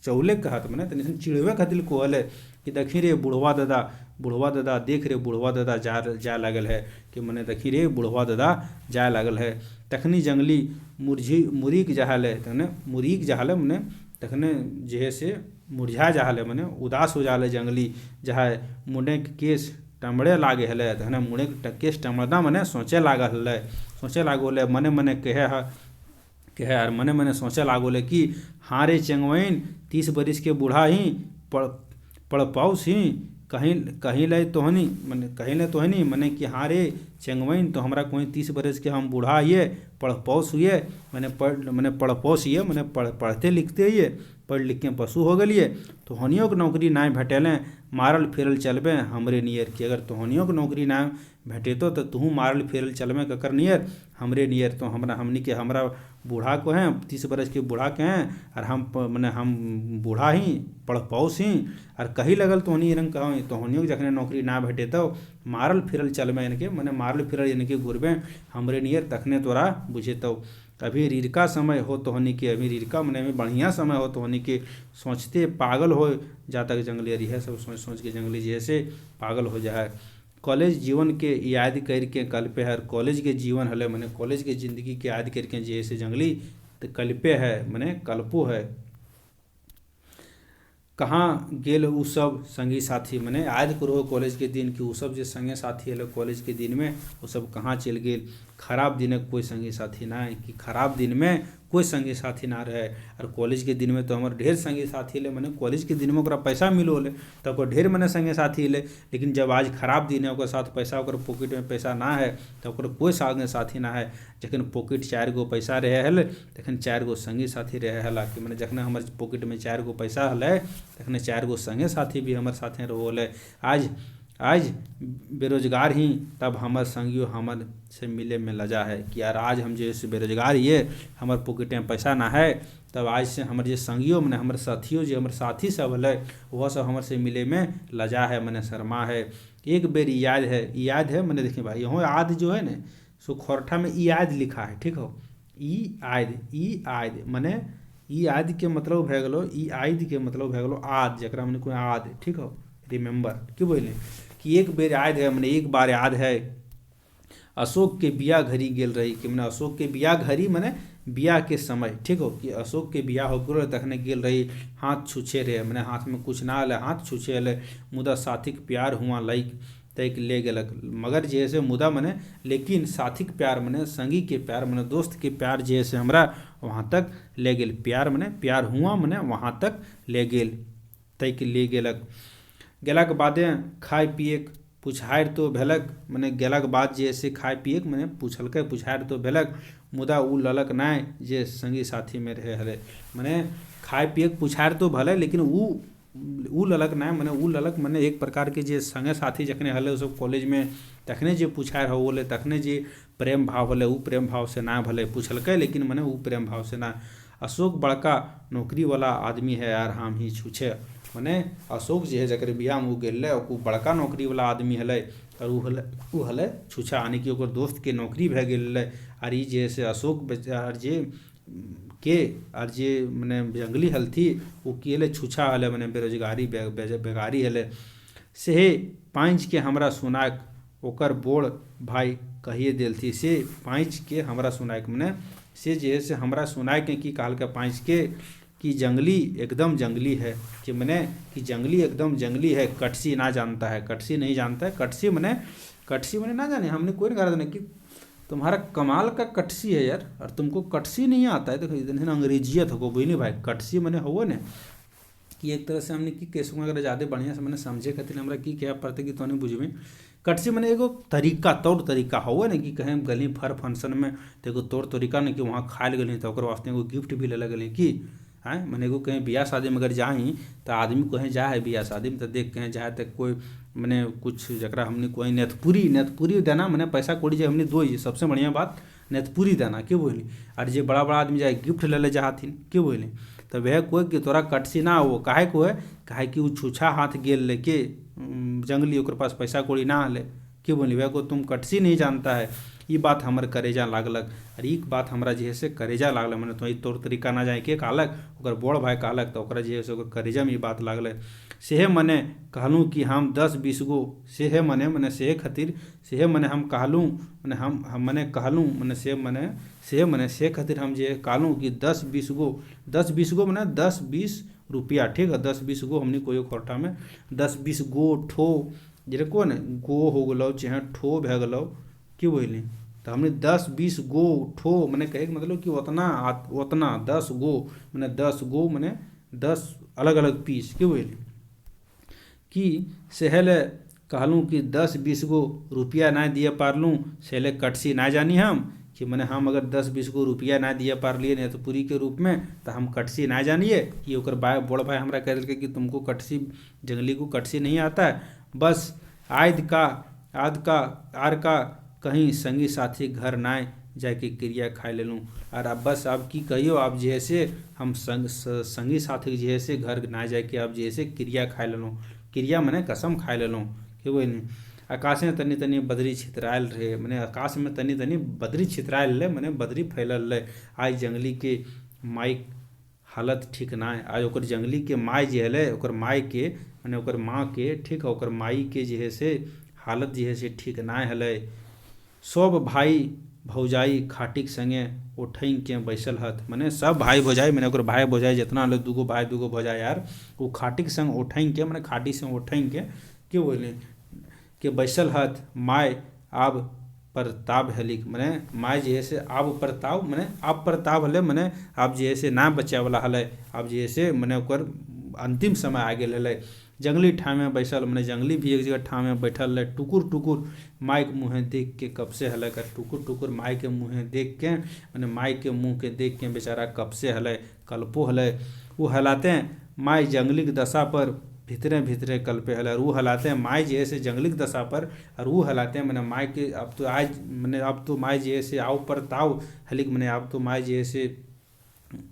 चौले कहत मैंने तनी चिड़वे खातिर कहले कि देखी रे बुढ़वा दादा देख रे बुढ़वा दादा जा लगल है, कि मैंने देखी रे बुढ़वा दादा जा लगल है। तखनी जंगली मुरीक जहाले तखने मुरीक जहाले मैंने तखने जे से मुरझा जाहले मैंने उदास हो जाले जंगली जहाँ मुँडे के केस टमड़े लागे हले तहने मुँडे के केस टमड़ा मैंने सोचे लागल मने कहे यार मने सोचे लागोले कि हाँ रे चेंगवैन 30 बरिस के बूढ़ा ही पड़ पाउस ही कहीं कहीं ले तोहनी मने कहीं ले तोहनी मने कि हाँ रे चेंगवैन तो हमरा कोई 30 बरस के हम बूढ़ा ये पढ़ पौस हुए मैंने पढ़ पौस ये मैंने पढ़ते लिखते ये पढ़ लिख के पशु हो गलिए तोहनियों के नौकरी ना भेटेलें मारल फिरल चलबे हमरे नियर कि अगर तोहनियों के नौकरी ना भेटेतो तो तू मारल फिरल चलबे ककर नियर हमरे नियर तो हमनी के हमरा बूढ़ा को हैं 30 बरस के बूढ़ा के हैं और हम बूढ़ा ही पढ़ पौस ही और कही लगल तोहनी रंग कहो तोहनियों के जखने नौकरी ना भेटे तो मारल फिरल चलबे इनके मने मारल फिरल इनके घूरबे हमरे नियर तखने तोरा बुझे तो अभी रीरका समय हो तोहनी के अभी रीरका मने में बढ़िया समय हो तोहनी के सोचते पागल हो जाता जंगली अरी है सब सोच सोच के जंगली जैसे पागल हो जाए कॉलेज जीवन के याद करके कल पे है कॉलेज के जीवन हले मने कॉलेज के ज़िंदगी के याद करके जैसे जंगली तो कल पे है मने कल्पो है कहाँ गेल उ सब संगी साथी मने याद करो कॉलेज के दिन कि उ सब जो संगे साथी है कॉलेज के दिन में वो सब कहाँ चल गए खराब दिन कोई संगी साथी ना है कि खराब दिन में कोई संगी साथी ना रहे और कॉलेज के दिन में तो हमारे ढेर संगी साथी ले मने कॉलेज के दिन में ओकरा पैसा मिलो ले तो ओकर ढेर मने संगी साथी ले लेकिन जब आज खराब दिन है ओकर साथ पैसा ओकर पॉकेट में पैसा ना है तो ओकर कोई संगी साथी ना है जखन पॉकेट 4 गो पैसा रहे हल तखन 4 गो संगी साथी रहे हला कि मने जखन हमर पॉकेट में 4 गो पैसा हल तखने 4 गो संगे साथी भी हमारे साथे रहोले आज बेरोजगार ही तब हमार संगियों हमर से मिले में लजा है कि यार आज हम जैसे बेरोजगार ये हमार पॉकेट में पैसा ना है तब आज से हमारे जो संगियों मैंने हमारे साथियों जो हमारे साथी सब है वह सब हमारे से मिले में लजा है मैंने शर्मा है एक बेर याद है मैंने देखिए भाई यहाँ आद जो है ना सो खोरठा में याद लिखा है ठीक हो ई आद मने ई आद के मतलब भे गलो ई आद के मतलब भे गलो आद जकरा मैंने कोई आद ठीक हो रिमेंबर क्यों बोले कि एक बेर याद है मैंने एक बार याद है अशोक के बिया घरी गेल रही कि मैंने अशोक के बिया घरी मैंने बिया के समय ठीक हो कि अशोक के बिया हो गलो तखने गेल रही हाथ छूछे रहे मैंने हाथ में कुछ ना हले हाथ छूछे हले मुदा साथीक प्यार हुआ लाइक तैक ले गेलक मगर जैसे मुदा मने लेकिन साथीक प्यार मने संगी के प्यार मने दोस्त के प्यार जैसे हमरा वहाँ तक ले गेल प्यार मने प्यार हुआ मने वहाँ तक ले गेल तैक ले गेलक गेलाक बादे खाए पिए पुछारि तो भेलक मने गेलाक बाद जैसे खाए पिए मने पूछलकै पुछारि तो भेलक मुदा उ ललक नाय जे संगी साथी में रहे हले मने खाए पिए पुछारि तो भले लेकिन उ ललक नाय मने उ ललक मने एक प्रकार के जे संगे साथी जखने हले सब कॉलेज में तखने जे पुछारि होले तखने जे प्रेम भाव हले उ प्रेम भाव से ना भले पूछलकै लेकिन मने उ प्रेम भाव से ना अशोक बड़का नौकरी वाला आदमी है यार हम ही छूछे मने अशोक जी है जकर बियाह में गेल उ बड़का नौकरी वाला आदमी हले और उ हले छूछा यानी कि ओकर दोस्त के नौकरी भे गेल और ई जे से अशोक और जे के और जे मने जंगली हल थी वो केले छूछा हले मने बेरोजगारी बेगारी हले से पाँच के हमरा सुनाक ओकर बोड़ भाई कहिए दिल थी से पाँच के हमरा सुनाक मने से जे से हमरा सुनाक कि कहल के पाँच के कि जंगली एकदम जंगली है कि मने कि जंगली एकदम जंगली है कटसी ना जानता है कटसी नहीं जानता है कटसी मने ना जाने हमने कोई नहीं कहा कि तुम्हारा कमाल का कटसी है यार और तुमको कटसी नहीं आता है देखो इतने अंग्रेजियत हो बोई नहीं भाई कटसी मने हो ने कि एक तरह से हमने कि केसों अगर ज़्यादा बढ़िया से मैंने समझे खातिर हमरा की क्या पड़ते कि तो नहीं बुझबे कटसी मने एगो तरीका तौर तरीका हो ना कि कहीं गली फर फंक्शन में तो एगो तौर तरीका नहीं कि वहाँ खाए गली तो वास्ते एगो गिफ्ट भी ले गली कि हाँ मैंने एगो कहीं बियाह शादी में अगर जाही तो आदमी कहीं जा है बियाह शादी में तो देख कहीं जाए तो कोई मैंने कुछ जरा हमने कोई नेतपुरी देना मैंने पैसा कोड़ी जाए हमने दो सबसे बढ़िया बात नेतपुरी देना क्यों बोली और जे बड़ा बड़ा आदमी जाए गिफ्ट ले चाहथिन क्यों बोली तो वह कोई कि तोरा कटसी ना हो काहे को है काहे कि वो छूछा हाथ गेल लेके जंगली ओकर पास पैसा कोड़ी ना हले क्यों बोली वह को तुम कटसी नहीं जानता है ये बात हमर करेजा लागलक और एक बात हमरा जे से करेजा लागल मैंने तो तौर तरीका ना जाए के कहलक ओकर बड़ भाई कहलक तो ओकरा जे से करेजा में ये बात लागल सेहे मने कहलूँ कि हम 10-20 गो सेहे मने सेहे खातिर सेहे मने हम कहलूँ मने हम मने कहलूँ मने से खातिर हम जे कहलूँ कि 10-20 गो मने 10-20 रुपया ठीक है 10-20 गो हमने कोई खोरटा में 10-20 गो ठो जे को ने गो हो गलो चाहे ठो भे गलो क्यों बोली तो हमने 10-20 गो ठो मैंने कहे मतलब कि उतना 10 गो मैंने 10 गो मैंने 10 अलग अलग पीस क्यों बोली कि सेहले कहलूँ कि 10-20 गो रुपया ना दिए पारलूँ सेहले कटसी ना जानी हम कि मने हम अगर 10-20 गो रुपया ना दिए पारलिए नेतपुरी के रूप में तो हम कटसी ना जानिए कि ओकर बड़ भाई हमरा कह दिलके कि तुमको कटसी जंगली को कटसी नहीं आता है, बस आद का आर का कहीं संगी साथी घर नाय जाके क्रिया खाए ले लूँ। और अब बस अब की कहियो आप जैसे हम संगी साथी जैसे घर ना जाके अब जैसे क्रिया खाए ले लूँ, क्रिया मने कसम खाए ले लूँ कि वो आकाश में तनी तनी बदरी छितरायल रहे, मने आकाश में तनी तनी बदरी छितरायल रहे, मने बदरी फैलल रहे। आज जंगली के माई हालत ठीक ना है, आज ओकर जंगली के माई जे हले ओकर माई के मने ओकर माँ के ठीक ओकर माई के जे है से हालत जे है से ठीक ना हले। सब भाई भौजाई खाटिक संगे उठैं के बैसल हत, मने सब भाई भौजाई मने ओकर भाई भौजाई जितना हले दूगो भाई दूगो भौजाई यार वो खाटिक संग उठैं के मने खाटी संग उठैं के क्यों बोले के बैसल हत। माय आब प्रताप हलिक मने माय जे है से आब प्रताप मने आप प्रताप हले मने आप जे है से ना बचे वाला हले, आप जे है से मने ओकर अंतिम समय आ गेल हले। जंगली ठाम में बैसल मने जंगली भी एक जगह ठाम में बैठल रहे, टुकुर टुकुर माई के मुँहे देख के कब से हले कर टुकुर टुकुर माई के मुँहे देख के मने माई के मुँह के देख के बेचारा कब से हले कल्पो हले। वो हलाते माई जंगली की दशा पर भितरे भितरे कल्पे हले, और वो हलाते हैं माई जे से जंगली की दशा पर, और वो हलाते हैं मने माई के अब तो आज मने अब तो माई जे से आओ पर ताव हलिक मने अब तो माई जे से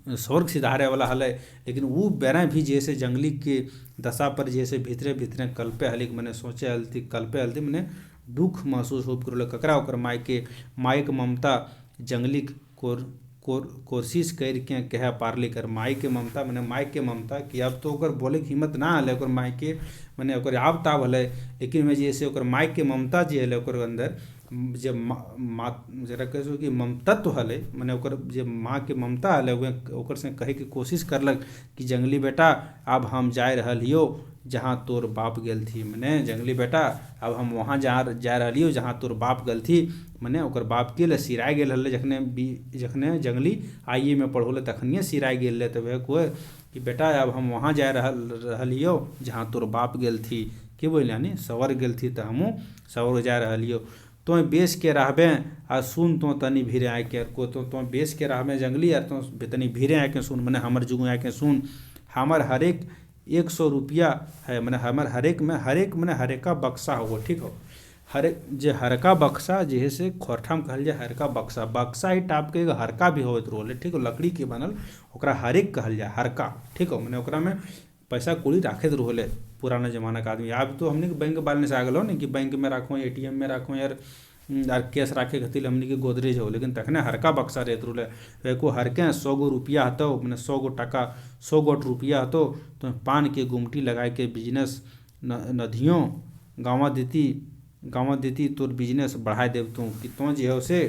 स्वर्ग सिधारे वाला हले। लेकिन वो बेरा भी जैसे जंगली के दशा पर जैसे भीतरे भीतरे कल्पे हलिक मने सोचे हलती कल्पे हलती मने दुख महसूस हो करो ककरा ओकर माई के ममता जंगली कोशिश करके कह पारली कर माई के ममता मने माई के ममता कि अब तो ओकर बोले की हिम्मत ना हले ओकर माई के मने ओकर आब ताब हले। लेकिन में जैसे ओकर माई के ममता जे हले ओकर अंदर जब जरा कह सो कि ममतत्व हले मने ओकर जे माँ के ममता हले ओकर से कहे के कोशिश करलक कि जंगली बेटा अब हम जाए रहल हियो जहाँ तोर बाप गेल थी, मने जंगली बेटा अब हम वहाँ जा रहियो जहाँ तोर बाप गल थी। मने ओकर बाप के लिए सिराय गेल हले जखने जंगली आइए में पढ़ोले तखनिए सिराय गेल रहे तब कोई कि बेटा अब हम वहाँ जा रहियो जहाँ तोर बाप गेल थी कि बोल यानी सवर गेल थी तो हमहूँ सवर जा रहियो। तो बेस के रहबे आ सुन तो तनी भीरे आके को तो बेस के रहबे जंगली यार तो तनी भीरे आके सुन मने हमर जुगू आके सुन हमर हरेक 100 रुपया है मने हमर हरेक में हरेक मने हरेका बक्सा हो ठीक हो हरेक जे हरका बक्सा जे है से खोरठा में कहल जाए हरका बक्सा ही टाप के हरका भी होत रोले ठीक हो लकड़ी के बनल ओकरा हरेक कहल जाए हरका ठीक हो मने ओकरा में पैसा कौड़ी राखत रोले पुराना जमाना का आदमी। अब तो हमने बैंक बैलेंस आ गलो ना कि बैंक में राखो एटीएम में राखो यार केस राखे खातिर हमने के गोदरेज हो, लेकिन तखने हरका बक्सा रहत रोले एको हरके 100 गो रुपया हतो मैंने 100 गो टका 100 गोट रुपया हतो तो पान के गुमटी लगाए के बिजनेस नदियों गाँव देती तोर बिजनेस बढ़ाए देव तू कि तो जे हो से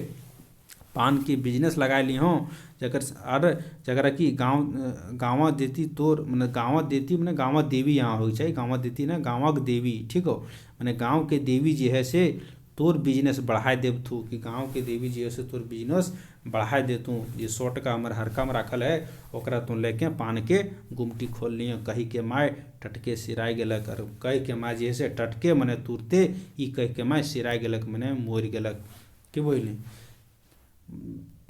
पान के बिजनेस लगाए ली हों जगरा कि गाँव देती तोर मैंने गाँव देती मैंने गाँव देवी यहाँ हो चाहिए गाँव देती ना गाँव देवी ठीक हो मैंने गाँव के देवी जी है से तोर बिजनेस बढ़ाए देव तू कि गाँव के देवी जी है से तोर बिजनेस बढ़ाए दे तू ये 100 टका हमार हरका में राखल है ओकरा तू लेके पान के गुमटी खोल लिया कही के माय टटके सिराय गेलक और कह के माय जी है से टटके मने तुरते ई कह के माय सिराय गेलक मने मोर गेलक कि बोली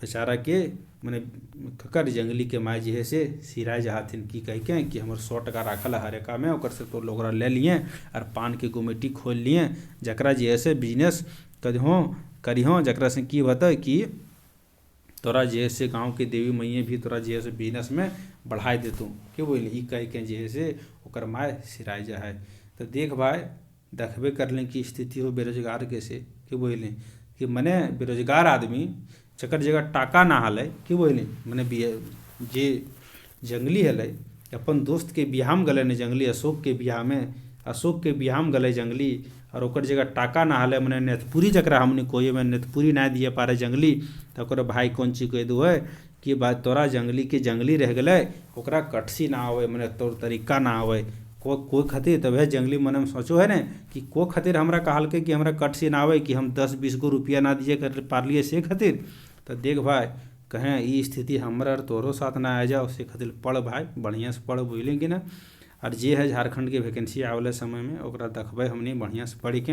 बेचारा के मने ककर जंगली के माय जी है से सिराय जहाथिन की कह के कि हमर 100 टका राखल हरेका में ओकर से तो लोग ले लिए और पान के गुमेटी खोल लिए जकरा जी है से बिजनेस करिहों जकरा से की होता कि तोरा जे से गाँव के देवी मैये भी तोरा जे से बिजनेस में बढ़ाए देतू कि बोली ई कह के जे से ओकर माय सिराय जा है। तो देख भाई देखबे कर लें कि स्थिति हो बेरोजगार के से कि बोली कि मने बेरोजगार आदमी जकर जगह टाका ना हले कि बोली मने जे जंगली हले अपन दोस्त के बियाह में गले ने जंगली अशोक के बियाह में गले जंगली और ओकर जगह टाका ना हले मने नेतपुरी जकरा हमने कोई में नेतपुरी ना दिए पारे जंगली तो ओकर भाई कौन चीज कह दो है कि बात तोरा जंगली के जंगली रह गए ओकरा कटसी ना आवे मने तौर तरीका ना आवे कोई खातिर तब है जंगली मन में सोचो है ना कि को खातिर हमरा कहल के कि हमरा कटसी ना आवे कि हम 10-20 गो रुपया ना दिए कर पारलिए से खातिर। तो देख भाई कहें ई स्थिति हमरा तोरो साथ ना आ जाओ से खातिर पढ़ भाई बढ़िया से पढ़ बुझलें कि ना और जे है झारखंड के वैकेंसी आवे वाला समय में ओकरा देखबै हमनी बढ़िया से पढ़ के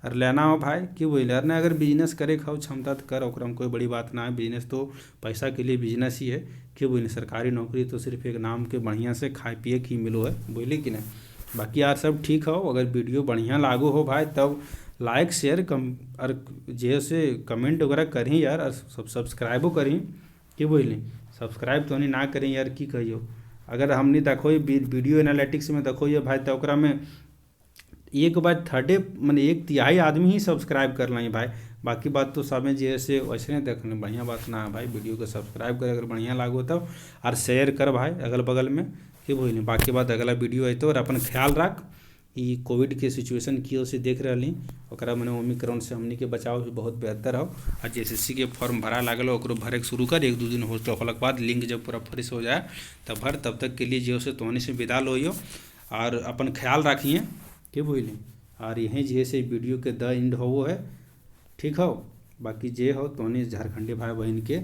और लेना हो भाई कि बोले ना, अगर बिजनेस करे खाओ क्षमता तो कर, ओकरा में कोई बड़ी बात ना है। बिजनेस तो पैसा के लिए बिजनेस ही है कि बोले, सरकारी नौकरी तो सिर्फ एक नाम के बढ़िया से खाए पिए की मिलो है, बोले कि नहीं। बाकी यार सब ठीक हो, अगर वीडियो बढ़िया लागू हो भाई तब लाइक शेयर कम और जैसे कमेंट वगैरह करी यार, और सब सब्सक्राइबो करी कि बोले। सब्सक्राइब तो नहीं ना करें यार की कहियो। अगर हमने देखो वीडियो एनालिटिक्स में देखो ये भाई तो ओकरा में एक बार थर्डे मैंने 1/3 आदमी ही सब्सक्राइब कर लाई भाई। बाकी बात तो सब में जैसे वैसे नहीं देखने बढ़िया बात ना है भाई। वीडियो को सब्सक्राइब कर अगर बढ़िया लागो तब, और शेयर कर भाई अगल बगल में कि बोले। बाकी बात अगला वीडियो है तो, और अपन ख्याल रख। ई कोविड के सिचुएशन की से देख रही ओकरा मैंने ओमिक्रॉन से हमनी के बचाव भी बहुत बेहतर हो। और JSSC के फॉर्म भरा लागल ओकरो भरे के शुरू कर, 1-2 दिन हो तो होला के बाद लिंक जब पूरा फ्रेश हो जाए तब भर। तब तक के लिए जो से तोहनी से विदा लो और अपन ख्याल रखिए कि बोले। और यहीं जे से वीडियो के द एंड हो वो है, ठीक हो। बाकी जे हो तोहनी झारखंडी भाई बहन के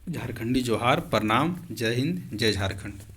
झारखंडी जोहार, प्रणाम, जय हिंद, जय झारखंड।